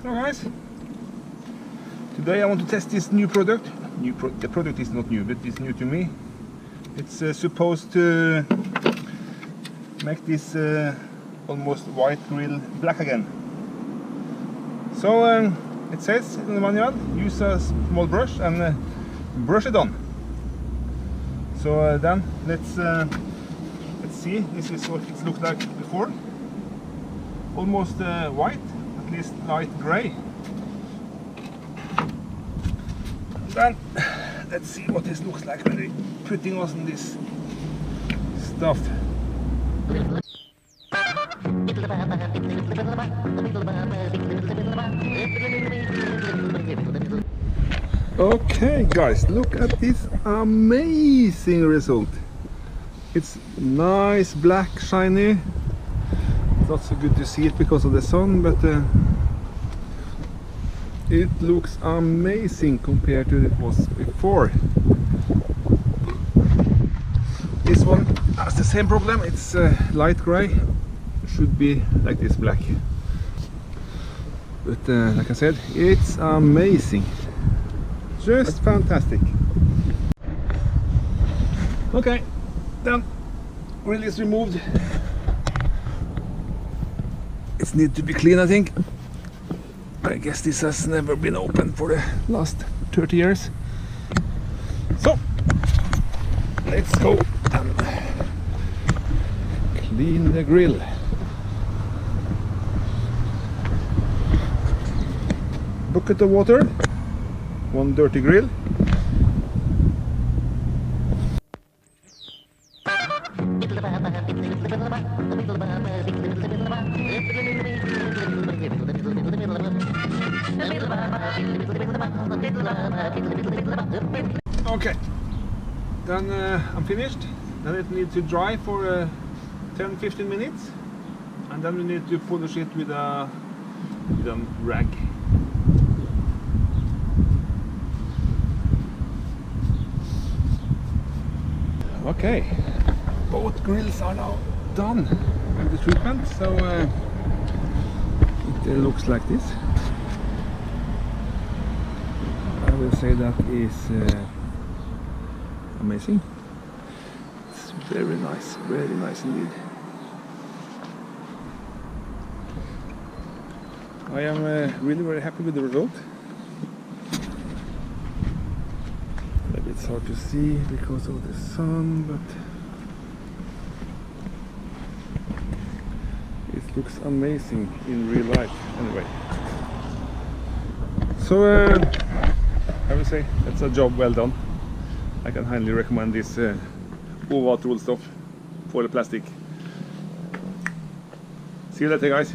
Hello guys, today I want to test this new product. The product is not new, but it's new to me. It's supposed to make this almost white grill black again. So it says in the manual, use a small brush and brush it on. So then let's see. This is what it looked like before. Almost white, at least light gray. Then let's see what this looks like when we're putting on this stuff. Okay guys, look at this amazing result. It's nice, black, shiny. It's not so good to see it because of the sun, but it looks amazing compared to it was before. This one has the same problem. It's light gray. Should be like this black. But like I said, it's amazing. Just fantastic. Okay, then grill is removed. It needs to be clean, I think. I guess this has never been opened for the last 30 years. So let's go and clean the grill. Bucket of water, one dirty grill. Okay, then I'm finished. Then it needs to dry for 10-15 minutes, and then we need to polish it with a rag. Okay, both grills are now done with the treatment, so it looks like this. I will say that is amazing. It's very nice indeed. I am really very happy with the result. Maybe it's hard to see because of the sun, but it looks amazing in real life anyway. So I will say it's a job well done. I can highly recommend this Ovat roll stuff for the plastic. See you later guys.